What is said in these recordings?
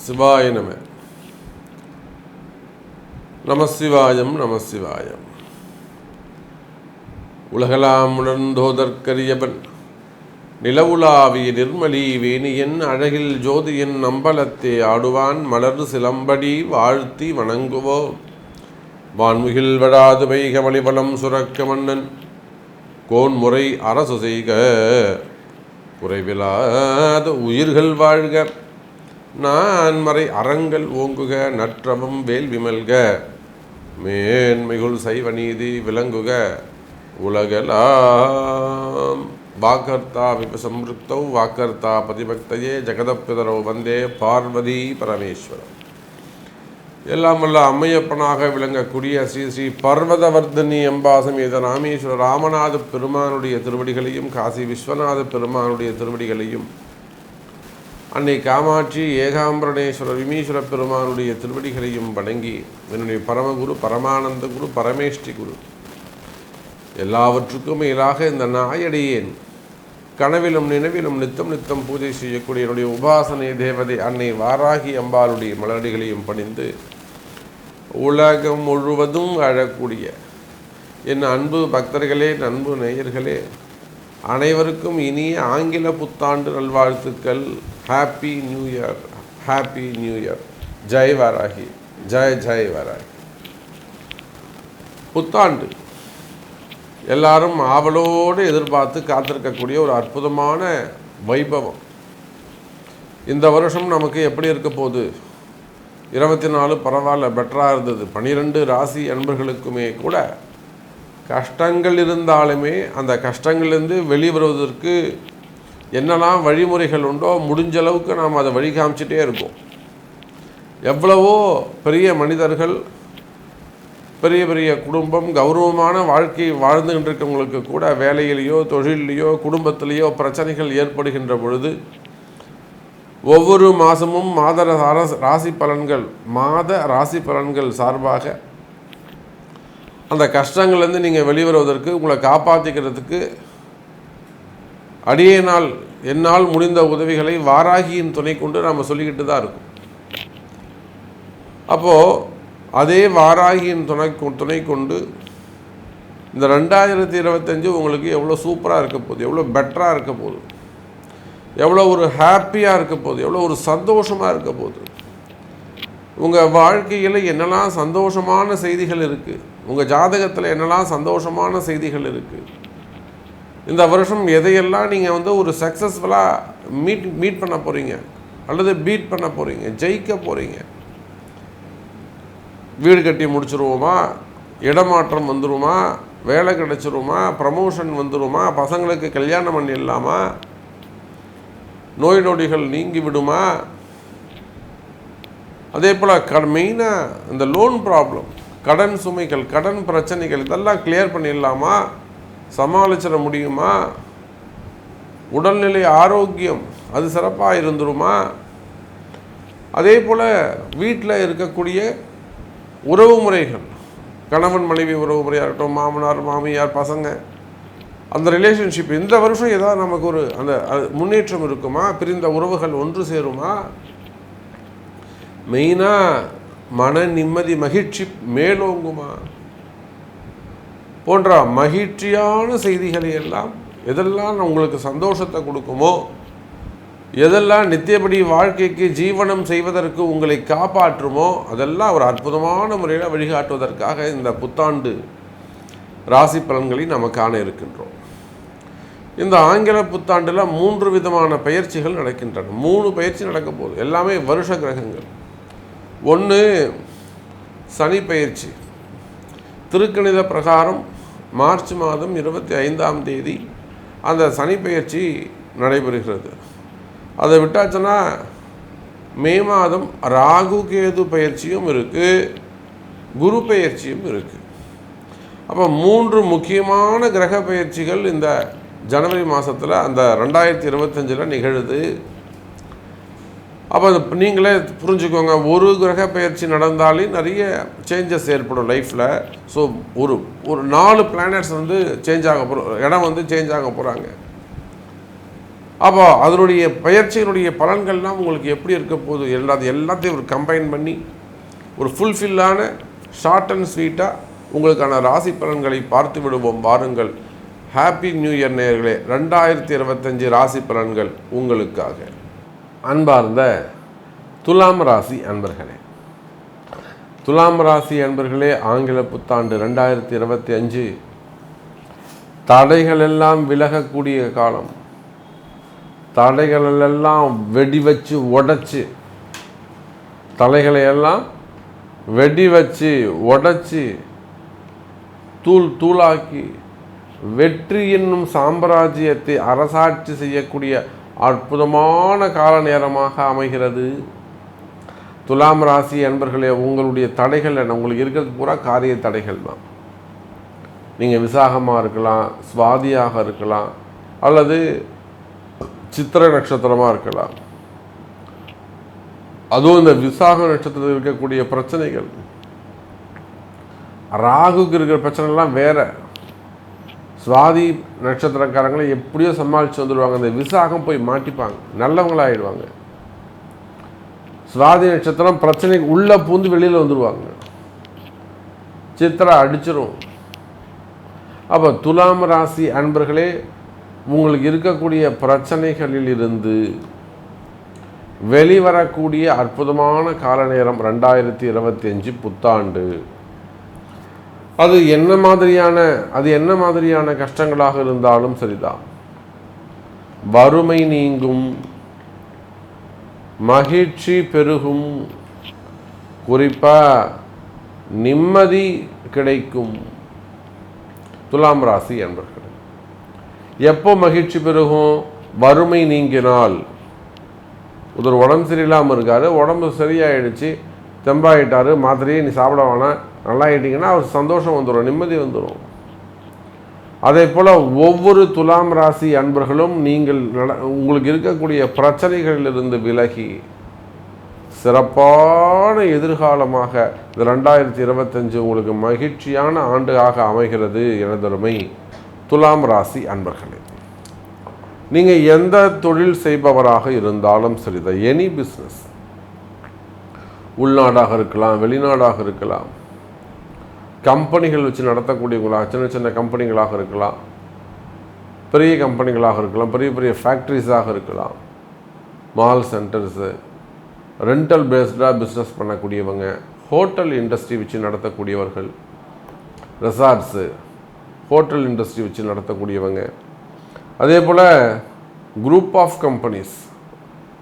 சிவாய நம. நமசிவாயம் நமசிவாயம். உலகலாம் உணர்ந்தோதற்கரியவன் நிலவுலாவிய நிர்மலி வேணியன் அழகில் ஜோதியன் அம்பலத்தே ஆடுவான் மலர் சிலம்படி வாழ்த்தி வணங்குவோ வான்முகில் வடாது வைகமளிவளம் சுரக்க மன்னன் கோன்முறை அரசு செய்க குறைவிலாத உயிர்கள் வாழ்க நான் மறை அறங்கள் ஓங்குக நற்றவம் வேள்வி மல்க மேன்மைகுள் சைவ நீதி விளங்குக உலகலாம். வாக்கர்த்தா விபசம்ருக்தௌ வாக்கர்த்தா பதிபக்தையே ஜெகதப்பிதரோ வந்தே பார்வதி பரமேஸ்வரம். எல்லாம் வல்ல அம்மையப்பனாக விளங்கக்கூடிய ஸ்ரீ ஸ்ரீ பர்வதவர்தனி அம்பாசமேத ராமேஸ்வர ராமநாத பெருமானுடைய திருவடிகளையும் காசி விஸ்வநாத பெருமானுடைய திருவடிகளையும் அன்னை காமாட்சி ஏகாம்பரணேஸ்வர விமீஸ்வர பெருமானுடைய திருவடிகளையும் வணங்கி என்னுடைய பரமகுரு பரமானந்த குரு பரமேஷ்டி குரு எல்லாவற்றுக்கும் மேலாக இந்த நாயடியேன் கனவிலும் நினைவிலும் நித்தம் நித்தம் பூஜை செய்யக்கூடிய என்னுடைய உபாசனை தேவதை அன்னை வாராகி அம்பாளுடைய மலரடிகளையும் பணிந்து உலகம் முழுவதும் அழக்கூடிய என் அன்பு பக்தர்களே, அன்பு நேயர்களே, அனைவருக்கும் இனிய ஆங்கில புத்தாண்டு நல்வாழ்த்துக்கள். Happy new year, happy new year. Jai Varahi, Jai Jai Varahi. புத்தாண்டு எல்லாரும் ஆவலோடு எதிர்பார்த்து காத்திருக்கக்கூடிய ஒரு அற்புதமான வைபவம். இந்த வருஷம் நமக்கு எப்படி இருக்க போகுது? 24 பரவாயில்ல, பெட்டராக இருந்தது. 12 ராசி அன்பர்களுக்குமே கூட கஷ்டங்கள் இருந்தாலுமே அந்த கஷ்டங்கள்லேருந்து வெளிவருவதற்கு என்னெல்லாம் வழிமுறைகள் உண்டோ முடிஞ்ச அளவுக்கு நாம் அதை வழி காமிச்சிட்டே இருக்கோம். எவ்வளவோ பெரிய மனிதர்கள், பெரிய பெரிய குடும்பம், கௌரவமான வாழ்க்கை வாழ்ந்துகிட்டு இருக்கவங்களுக்கு கூட வேலையிலேயோ தொழிலையோ குடும்பத்திலேயோ பிரச்சனைகள் ஏற்படுகின்ற பொழுது ஒவ்வொரு மாதமும் மாத ராசி பலன்கள் சார்பாக அந்த கஷ்டங்கள்லேருந்து நீங்கள் வெளிவருவதற்கு உங்களை காப்பாற்றிக்கிறதுக்கு என்னால் முடிந்த உதவிகளை வாராகியின் துணை கொண்டு நாம் சொல்லிக்கிட்டு தான் இருக்கோம். அப்போது அதே வாராகியின் துணை கொண்டு இந்த 2025 உங்களுக்கு எவ்வளோ சூப்பராக இருக்க போகுது, எவ்வளோ பெட்டராக இருக்க போகுது, எவ்வளோ ஒரு ஹாப்பியாக இருக்க போகுது, எவ்வளோ ஒரு சந்தோஷமாக இருக்க போகுது. உங்கள் வாழ்க்கையில் என்னெல்லாம் சந்தோஷமான செய்திகள் இருக்குது, உங்கள் ஜாதகத்தில் என்னெல்லாம் சந்தோஷமான செய்திகள் இருக்குது. இந்த வருஷம் எதையெல்லாம் நீங்கள் ஒரு சக்ஸஸ்ஃபுல்லாக மீட் பண்ண போகிறீங்க அல்லது பீட் பண்ண போகிறீங்க, ஜெயிக்க போகிறீங்க. வீடு கட்டி முடிச்சிருவோமா, இடமாற்றம் வந்துடுமா, வேலை கிடைச்சிருமா, ப்ரமோஷன் வந்துடுமா, பசங்களுக்கு கல்யாணம் பண்ணிடலாமா, நோய் நொடிகள் நீங்கி விடுமா, அதே போல் மெயினாக இந்த லோன் ப்ராப்ளம், கடன் சுமைகள், கடன் பிரச்சனைகள் இதெல்லாம் கிளியர் பண்ணிடலாமா, சமாளிச்சிட முடியுமா, உடல்நிலை ஆரோக்கியம் அது சிறப்பாக இருந்துருமா, அதே போல் வீட்டில் இருக்கக்கூடிய உறவு முறைகள், கணவன் மனைவி உறவு முறையாக இருக்கட்டும், மாமனார் மாமியார் பசங்க, அந்த ரிலேஷன்ஷிப் இந்த வருஷம் ஏதாவது நமக்கு அந்த முன்னேற்றம் இருக்குமா, பிரிந்த உறவுகள் ஒன்று சேருமா, மெயினாக மன நிம்மதி மகிழ்ச்சி மேலோங்குமா போன்ற மகிழ்ச்சியான செய்திகளை எல்லாம் எதெல்லாம் உங்களுக்கு சந்தோஷத்தை கொடுக்குமோ, எதெல்லாம் நித்தியபடி வாழ்க்கைக்கு ஜீவனம் செய்வதற்கு உங்களை காப்பாற்றுமோ அதெல்லாம் ஒரு அற்புதமான முறையில் வழிகாட்டுவதற்காக இந்த புத்தாண்டு ராசி பலன்களை நம்ம காண இருக்கின்றோம். இந்த ஆங்கில புத்தாண்டில் 3 விதமான பயிற்சிகள் நடக்கின்றன. 3 பயிற்சி நடக்க போகுது. எல்லாமே வருஷ கிரகங்கள். 1 சனி பயிற்சி. திருக்கணித பிரகாரம் மார்ச் மாதம் 25ஆம் தேதி அந்த சனி பயிற்சி நடைபெறுகிறது. அதை விட்டாச்சுன்னா மே மாதம் ராகு கேது பயிற்சியும் இருக்குது, குரு பயிற்சியும் இருக்குது. அப்போ 3 முக்கியமான கிரக பயிற்சிகள் இந்த ஜனவரி மாதத்தில் அந்த 2025 நிகழுது. அப்போ நீங்களே புரிஞ்சுக்கோங்க, ஒரு கிரக பயிற்சி நடந்தாலே நிறைய சேஞ்சஸ் ஏற்படும் லைஃப்பில். ஸோ ஒரு 4 பிளானட்ஸ் சேஞ்ச் ஆக இடம் சேஞ்ச் ஆக போகிறாங்க. அப்போ அதனுடைய பயிற்சியினுடைய பலன்கள்லாம் உங்களுக்கு எப்படி இருக்க போகுது எல்லாத்தையும் ஒரு கம்பைன் பண்ணி ஒரு ஃபுல்ஃபில்லான ஷார்ட் அண்ட் ஸ்வீட்டாக உங்களுக்கான ராசி பலன்களை பார்த்து விடுவோம் வாருங்கள். ஹாப்பி நியூ இயர் நேயர்களே. 2025 ராசி பலன்கள் உங்களுக்காக. அன்பார்ந்த துலாம் ராசி அன்பர்களே, துலாம் ராசி அன்பர்களே, ஆங்கில புத்தாண்டு 2025 தடைகள் எல்லாம் விலகக்கூடிய காலம். தடைகளெல்லாம் வெடி வச்சு உடைச்சி, தலைகளை எல்லாம் வெடி வச்சு உடைச்சி தூள் தூளாக்கி வெற்றி என்னும் சாம்ராஜ்யத்தை அரசாட்சி செய்யக்கூடிய அற்புதமான கால நேரமாக அமைகிறது. துலாம் ராசி அன்பர்களே, உங்களுடைய தடைகள் என்ன? உங்களுக்கு இருக்கிறது பூரா காரிய தடைகள் தான். நீங்கள் விசாகமாக இருக்கலாம், சுவாதியாக இருக்கலாம், அல்லது சித்திர நட்சத்திரமாக இருக்கலாம். அதுவும் இந்த விசாக நட்சத்திரத்தில் இருக்கக்கூடிய பிரச்சனைகள், ராகுக்கு இருக்கிற பிரச்சனைலாம் வேற. சுவாதி நட்சத்திரக்காரங்களை எப்படியோ சமாளித்து வந்துடுவாங்க. இந்த விசாகம் போய் மாட்டிப்பாங்க, நல்லவங்களாகிடுவாங்க. சுவாதி நட்சத்திரம் பிரச்சனைக்கு உள்ளே பூந்து வெளியில் வந்துடுவாங்க, சித்திரை அடிச்சிடும். அப்போ துலாம் ராசி அன்பர்களே, உங்களுக்கு இருக்கக்கூடிய பிரச்சனைகளில் இருந்து வெளிவரக்கூடிய அற்புதமான கால நேரம் 2025 புத்தாண்டு. அது என்ன மாதிரியான கஷ்டங்களாக இருந்தாலும் சரிதான். வறுமை நீங்கும், மகிழ்ச்சி பெருகும், குறிப்பாக நிம்மதி கிடைக்கும். துலாம் ராசி அன்பர்கள் எப்போ மகிழ்ச்சி பெருகும்? வறுமை நீங்கினால். ஒரு உடம்பு சரியில்லாமல் இருக்கார், உடம்பு சரியாயிடுச்சு, தெம்பாயிட்டார், மாத்திரையே நீ சாப்பிட வேணாம், நல்லா ஆகிட்டிங்கன்னா அவர் சந்தோஷம் வந்துடும், நிம்மதி வந்துடும். அதே போல் ஒவ்வொரு துலாம் ராசி அன்பர்களும் நீங்கள் உங்களுக்கு இருக்கக்கூடிய பிரச்சனைகளிலிருந்து விலகி சிறப்பான எதிர்காலமாக இந்த 2025 உங்களுக்கு மகிழ்ச்சியான ஆண்டாக அமைகிறது. எனதருமை துலாம் ராசி அன்பர்களே, நீங்கள் எந்த தொழில் செய்பவராக இருந்தாலும் சரிதான், எனி பிஸ்னஸ், உள்நாடாக இருக்கலாம், வெளிநாடாக இருக்கலாம், கம்பெனிகள் வச்சு நடத்தக்கூடியவங்களாக, சின்ன சின்ன கம்பெனிகளாக இருக்கலாம், பெரிய கம்பெனிகளாக இருக்கலாம், பெரிய பெரிய ஃபேக்ட்ரிஸாக இருக்கலாம், மால் சென்டர்ஸு, ரெண்டல் பேஸ்டாக பிஸ்னஸ் பண்ணக்கூடியவங்க, ஹோட்டல் இண்டஸ்ட்ரி வச்சு நடத்தக்கூடியவர்கள், ரெசார்ட்ஸு, ஹோட்டல் இண்டஸ்ட்ரி வச்சு நடத்தக்கூடியவங்க, அதே போல் குரூப் ஆஃப் கம்பெனிஸ்,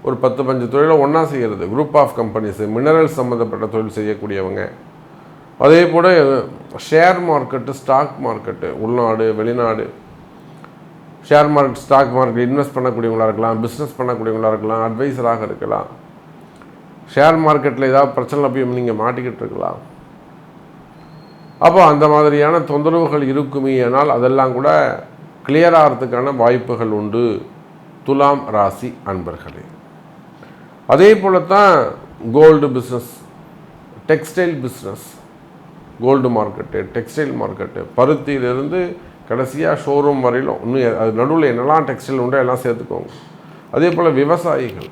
ஒரு 10-15 தொழிலை ஒன்றா செய்கிறது, குரூப் ஆஃப் கம்பெனிஸு, மினரல் சம்மந்தப்பட்ட தொழில் செய்யக்கூடியவங்க, அதே போல் ஷேர் மார்க்கெட்டு, ஸ்டாக் மார்க்கெட்டு, உள்நாடு வெளிநாடு, share market, stock market invest பண்ணக்கூடியவங்களாக இருக்கலாம், பிஸ்னஸ் பண்ணக்கூடியவங்களாக இருக்கலாம், அட்வைஸராக இருக்கலாம். ஷேர் மார்க்கெட்டில் ஏதாவது பிரச்சனை போய் நீங்கள் மாட்டிக்கிட்டு இருக்கலாம். அப்போ அந்த மாதிரியான தொந்தரவுகள் இருக்குமே, ஆனால் அதெல்லாம் கூட கிளியர் ஆகிறதுக்கான வாய்ப்புகள் உண்டு துலாம் ராசி அன்பர்களே. அதே போல தான் gold business, textile business, gold market, textile market, பருத்தியிலிருந்து கடைசியாக ஷோரூம் வரையிலும், இன்னும் அது நடுவில் என்னெல்லாம் டெக்ஸ்டைல் உண்டோ எல்லாம் சேர்த்துக்கோங்க. அதே போல் விவசாயிகள்,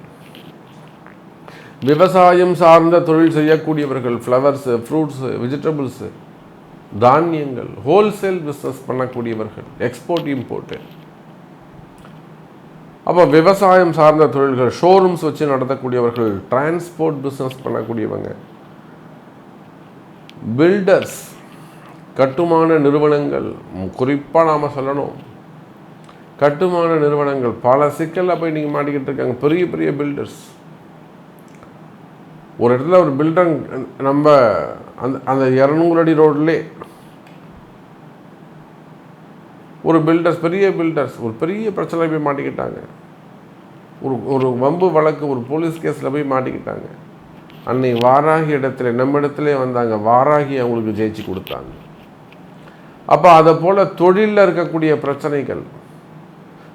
விவசாயம் சார்ந்த தொழில் செய்யக்கூடியவர்கள், ஃப்ளவர்ஸு, ஃப்ரூட்ஸு, வெஜிடபிள்ஸு, தானியங்கள், ஹோல்சேல் பிஸ்னஸ் பண்ணக்கூடியவர்கள், எக்ஸ்போர்ட் இம்போர்ட்டு. அப்போ விவசாயம் சார்ந்த தொழில்கள், ஷோரூம்ஸ் வச்சு நடத்தக்கூடியவர்கள், டிரான்ஸ்போர்ட் பிஸ்னஸ் பண்ணக்கூடியவங்க, பில்டர்ஸ், கட்டுமான நிறுவனங்கள், குறிப்பாக நாம் சொல்லணும், கட்டுமான நிறுவனங்கள் பல சிக்கலில் போய் நீங்கள் மாட்டிக்கிட்டு இருக்காங்க. பெரிய பெரிய பில்டர்ஸ், ஒரு இடத்துல ஒரு பில்டர், நம்ம அந்த 200 அடி ரோட்லே ஒரு பில்டர்ஸ், பெரிய பில்டர்ஸ் ஒரு பெரிய பிரச்சனை போய் மாட்டிக்கிட்டாங்க. ஒரு வம்பு வழக்கு, ஒரு போலீஸ் கேஸில் போய் மாட்டிக்கிட்டாங்க. அன்னை வாராகி இடத்துல, நம்ம இடத்துல வந்தாங்க, வாராகி அவங்களுக்கு ஜெயிச்சு கொடுத்தாங்க. அப்போ அதை போல் தொழிலில் இருக்கக்கூடிய பிரச்சனைகள்,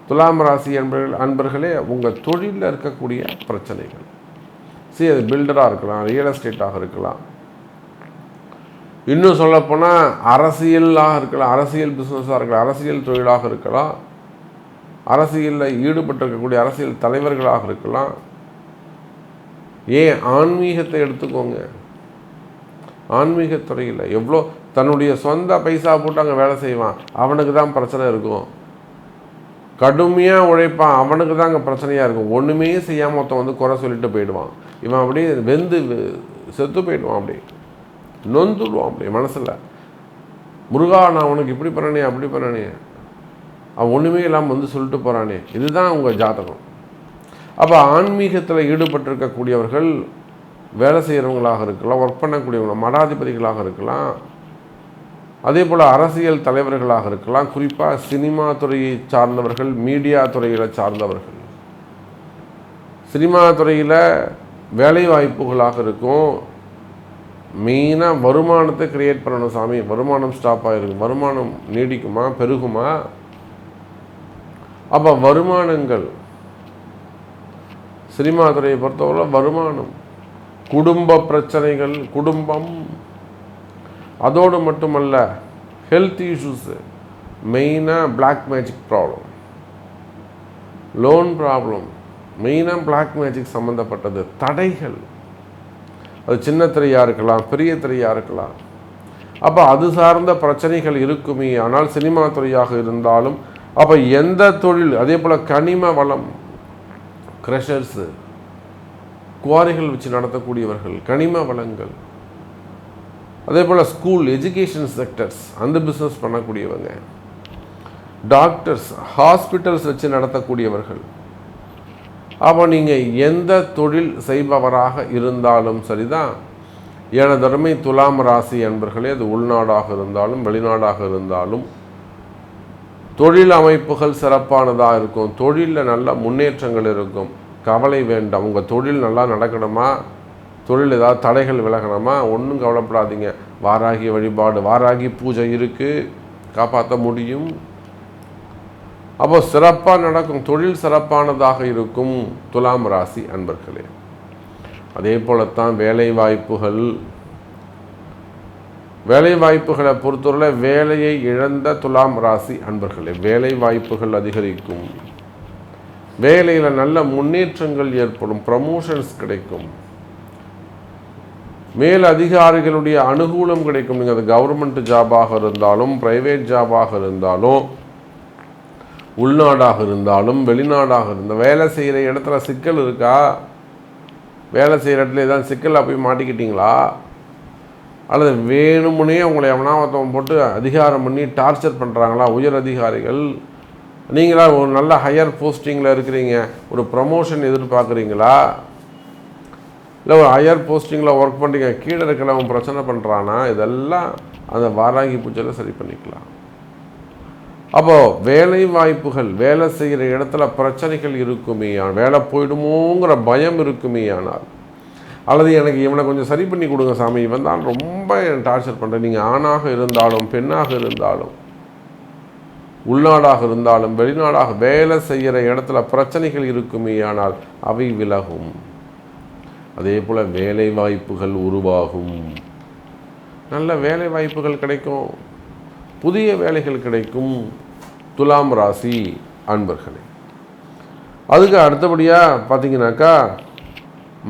துலாம் ராசி அன்பர்களே, உங்கள் தொழிலில் இருக்கக்கூடிய பிரச்சனைகள், சரி அது பில்டராக இருக்கலாம், ரியல் எஸ்டேட்டாக இருக்கலாம், இன்னும் சொல்லப்போனால் அரசியலாக இருக்கலாம், அரசியல் பிஸ்னஸாக இருக்கலாம், அரசியல் தொழிலாக இருக்கலாம், அரசியலில் ஈடுபட்டிருக்கக்கூடிய அரசியல் தலைவர்களாக இருக்கலாம். ஏன் ஆன்மீகத்தை எடுத்துக்கோங்க. ஆன்மீகத்துறையில் எவ்வளோ தன்னுடைய சொந்த பைசா போட்டு அங்கே வேலை செய்வான், அவனுக்கு தான் பிரச்சனை இருக்கும். கடுமையாக உழைப்பான், அவனுக்கு தான் அங்கே பிரச்சனையாக இருக்கும். ஒன்றுமே செய்யாமல் ஒருத்தன் வந்து குறை சொல்லிட்டு போயிடுவான். இவன் அப்படியே வெந்து செத்து போயிடுவான், அப்படி நொந்துடுவான் அப்படி மனசில். முருகா நான் அவனுக்கு இப்படி பண்ணனே அப்படி பண்ணனே, அவன் ஒன்றுமே இல்லாமல் வந்து சொல்லிட்டு போகிறானே. இதுதான் உங்கள் ஜாதகம். அப்போ ஆன்மீகத்தில் ஈடுபட்டிருக்கக்கூடியவர்கள் வேலை செய்கிறவங்களாக இருக்கலாம், ஒர்க் பண்ணக்கூடியவங்க மடாதிபதிகளாக இருக்கலாம், அதே போல் அரசியல் தலைவர்களாக இருக்கலாம், குறிப்பாக சினிமா துறையை சார்ந்தவர்கள், மீடியா துறையில் சார்ந்தவர்கள். சினிமா துறையில் வேலை வாய்ப்புகளாக இருக்கும். மெயினாக வருமானத்தை கிரியேட் பண்ணணும் சாமி. வருமானம் ஸ்டாப் ஆகிருக்கும், வருமானம் நீடிக்குமா பெருகுமா? அப்போ வருமானங்கள் சினிமா துறையை பொறுத்தவரை வருமானம், குடும்ப பிரச்சனைகள், குடும்பம், அதோடு மட்டுமல்ல ஹெல்த் இஷ்யூஸு, மெயினாக black magic problem, loan problem, மெயினாக பிளாக் மேஜிக் சம்மந்தப்பட்டது தடைகள். அது சின்ன திரையாக இருக்கலாம், பெரிய திரையாக இருக்கலாம். அப்போ அது சார்ந்த பிரச்சனைகள் இருக்குமே. ஆனால் சினிமா துறையாக இருந்தாலும் அப்போ எந்த தொழில், அதே போல் கனிம வளம், க்ரஷர்ஸு, குவாரிகள் வச்சு நடத்தக்கூடியவர்கள், கனிம வளங்கள், அதே போல் ஸ்கூல் எஜுகேஷன் செக்டர்ஸ் அந்த பிஸ்னஸ் பண்ணக்கூடியவங்க, டாக்டர்ஸ் ஹாஸ்பிட்டல்ஸ் வச்சு நடத்தக்கூடியவர்கள். அப்போ நீங்கள் எந்த தொழில் செய்பவராக இருந்தாலும் சரிதான். எனது அருமை துலாம் ராசி அன்பர்களே, அது உள்நாடாக இருந்தாலும் வெளிநாடாக இருந்தாலும் தொழில் அமைப்புகள் சிறப்பானதாக இருக்கும். தொழிலில் நல்ல முன்னேற்றங்கள் இருக்கும். கவலை வேண்டாம். உங்கள் தொழில் நல்லா நடக்கணுமா, தொழில் ஏதாவது தடைகள் விலகணுமா, ஒன்றும் கவலைப்படாதீங்க. வாராகி வழிபாடு, வாராகி பூஜை இருக்குது, காப்பாற்ற முடியும். அப்போ சிறப்பாக நடக்கும், தொழில் சிறப்பானதாக இருக்கும் துலாம் ராசி அன்பர்களே. அதே போலத்தான் வேலை வாய்ப்புகள். வேலை வாய்ப்புகளை பொறுத்தவரை வேலையை இழந்த துலாம் ராசி அன்பர்களே, வேலை வாய்ப்புகள் அதிகரிக்கும். வேலையில் நல்ல முன்னேற்றங்கள் ஏற்படும், ப்ரமோஷன்ஸ் கிடைக்கும், மேல் அதிகாரிகளுடைய அனுகூலம் கிடைக்கும். நீங்கள் அது கவர்மெண்ட் ஜாபாக இருந்தாலும், பிரைவேட் ஜாபாக இருந்தாலும், உள்நாடாக இருந்தாலும் வெளிநாடாக இருந்தால், வேலை செய்கிற இடத்துல சிக்கல் இருக்கா, வேலை செய்கிற இடத்துல ஏதாவது சிக்கலில் போய் மாட்டிக்கிட்டீங்களா, அல்லது வேணுமுனே உங்களை எவனாவத்தவன் போட்டு அதிகாரம் பண்ணி டார்ச்சர் பண்ணுறாங்களா உயர் அதிகாரிகள், நீங்களா ஒரு நல்ல ஹையர் போஸ்டிங்கில் இருக்கிறீங்க, ஒரு ப்ரமோஷன் எதிர்பார்க்குறீங்களா, இல்லை ஒரு ஹையர் போஸ்டிங்கில் ஒர்க் பண்ணுறீங்க, கீழே இருக்கிறவன் பிரச்சனை பண்ணுறானா, இதெல்லாம் அந்த வாராகி பூஜையில் சரி பண்ணிக்கலாம். அப்போது வேலை வாய்ப்புகள், வேலை செய்கிற இடத்துல பிரச்சனைகள் இருக்குமே, வேலை போயிடுமோங்கிற பயம் இருக்குமே, ஆனால் அல்லது எனக்கு இவனை கொஞ்சம் சரி பண்ணி கொடுங்க சாமி, இவன் தான் ரொம்ப டார்ச்சர் பண்ணுறேன். நீங்கள் ஆணாக இருந்தாலும் பெண்ணாக இருந்தாலும், உள்நாடாக இருந்தாலும் வெளிநாடாக வேலை செய்கிற இடத்துல பிரச்சனைகள் இருக்குமே, ஆனால் அவை விலகும். அதே போல் வேலை வாய்ப்புகள் உருவாகும், நல்ல வேலை வாய்ப்புகள் கிடைக்கும், புதிய வேலைகள் கிடைக்கும் துலாம் ராசி அன்பர்களே. அதுக்கு அடுத்தபடியாக பார்த்தீங்கன்னாக்கா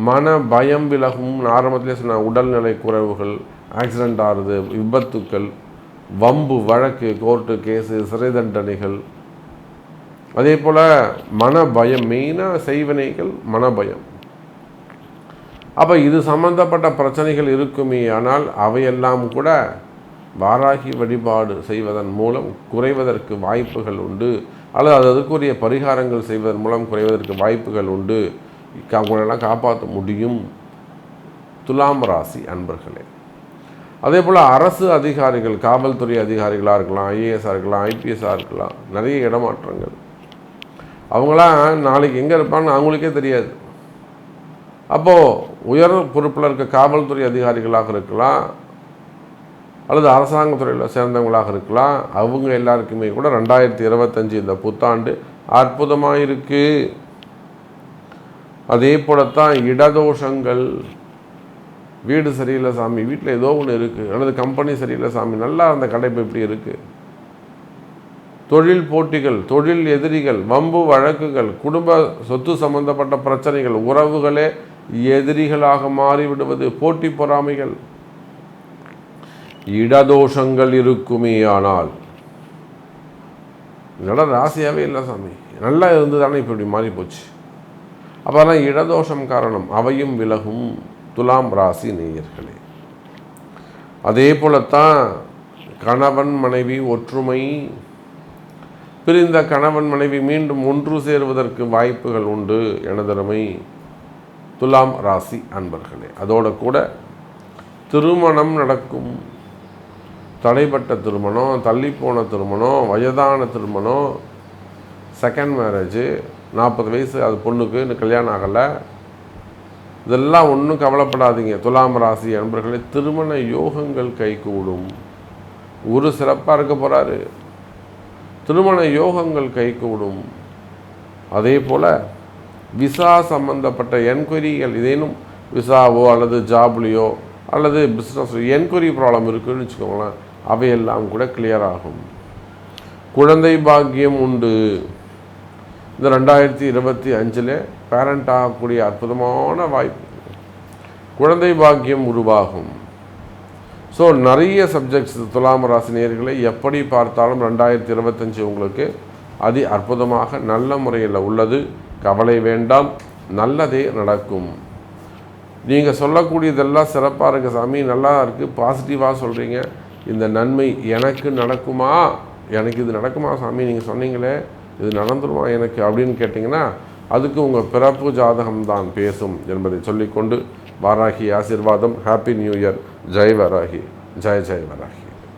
மன பயம் விலகும். ஆரம்பத்திலே சொன்ன உடல்நிலை குறைவுகள், ஆக்சிடெண்ட் ஆகுது, விபத்துக்கள், வம்பு வழக்கு, கோர்ட்டு கேஸு, சிறை தண்டனைகள், அதே போல் மனபயம், மெயினாக செய்வினைகள், மனபயம். அப்போ இது சம்பந்தப்பட்ட பிரச்சனைகள் இருக்குமே, ஆனால் அவையெல்லாம் கூட வாராகி வழிபாடு செய்வதன் மூலம் குறைவதற்கு வாய்ப்புகள் உண்டு, அல்லது அதுக்குரிய பரிகாரங்கள் செய்வதன் மூலம் குறைவதற்கு வாய்ப்புகள் உண்டு. அவங்களெல்லாம் காப்பாற்ற முடியும் துலாம் ராசி அன்பர்களே. அதே போல் அரசு அதிகாரிகள், காவல்துறை அதிகாரிகளாக இருக்கலாம், ஐஏஎஸ்ஸாக இருக்கலாம், ஐபிஎஸ்ஸாக இருக்கலாம், நிறைய இடமாற்றங்கள். அவங்களாம் நாளைக்கு எங்கே இருப்பாங்கன்னு அவங்களுக்கே தெரியாது. அப்போது உயர் பொறுப்பில் இருக்க காவல்துறை அதிகாரிகளாக இருக்கலாம், அல்லது அரசாங்கத்துறையில் சேர்ந்தவங்களாக இருக்கலாம். அவங்க எல்லாருக்குமே கூட 2025 இந்த புத்தாண்டு அற்புதமாக இருக்குது. அதே போலத்தான் இடதோஷங்கள், வீடு சரியில்லை சாமி, வீட்டில் ஏதோ ஒன்று இருக்குது, அல்லது கம்பெனி சரியில்லை சாமி, நல்லா அந்த கடை இப்போ இப்படி இருக்குது, தொழில் போட்டிகள், தொழில் எதிரிகள், வம்பு வழக்குகள், குடும்ப சொத்து சம்பந்தப்பட்ட பிரச்சனைகள், உறவுகளே எதிரிகளாக மாறிவிடுவது, போட்டி பொறாமைகள், இடதோஷங்கள் இருக்குமே. ஆனால் இடம் ராசியாகவே இல்லை சாமி, நல்லா இருந்து தானே இப்போ இப்படி மாறி போச்சு. அப்போதான் இடதோஷம் காரணம், அவையும் விலகும். துலாம் ராசி நேயர்களே, அதே போலத்தான் கணவன் மனைவி ஒற்றுமை, பிரிந்த கணவன் மனைவி மீண்டும் ஒன்று சேருவதற்கு வாய்ப்புகள் உண்டு எனதருமை துலாம் ராசி அன்பர்களே. அதோட கூட திருமணம் நடக்கும். தடைப்பட்ட திருமணம், தள்ளிப்போன திருமணம், வயதான திருமணம், செகண்ட் மேரேஜு, 40 வயசு அது பொண்ணுக்கு இன்னும் கல்யாணம் ஆகலை, இதெல்லாம் ஒன்றும் கவலைப்படாதீங்க துலாம் ராசி அன்பர்களே. திருமண யோகங்கள் கைகூடும். ஒரு சிறப்பாக இருக்க போகிறாரு, திருமண யோகங்கள் கைகூடும். அதே போல் விசா சம்பந்தப்பட்ட என்கொயரிகள், இதேனும் விசாவோ அல்லது ஜாப்லேயோ அல்லது பிஸ்னஸ் என்கொயரி ப்ராப்ளம் இருக்குதுன்னு வச்சுக்கோங்களேன், அவையெல்லாம் கூட கிளியர் ஆகும். குழந்தை பாக்கியம் உண்டு. இந்த 2025 பேரண்ட் ஆகக்கூடிய அற்புதமான வாய்ப்பு, குழந்தை பாக்கியம் உருவாகும். ஸோ நிறைய சப்ஜெக்ட்ஸ் துலாம் ராசி நேயர்களை எப்படி பார்த்தாலும் 2025 உங்களுக்கு அதி அற்புதமாக நல்ல முறையில் உள்ளது. கவலை வேண்டாம், நல்லதே நடக்கும். நீங்கள் சொல்லக்கூடியதெல்லாம் சிறப்பாக இருக்குது சாமி, நல்லா இருக்குது, பாசிட்டிவாக சொல்கிறீங்க, இந்த நன்மை எனக்கு நடக்குமா, எனக்கு இது நடக்குமா சாமி, நீங்கள் சொன்னீங்களே இது நடந்துருமா எனக்கு அப்படின்னு கேட்டிங்கன்னா அதுக்கு உங்கள் பிறப்பு ஜாதகம்தான் பேசும் என்பதை சொல்லிக்கொண்டு வாராகி ஆசீர்வாதம். Happy new year. Jai Varahi, Jai Jai Varahi.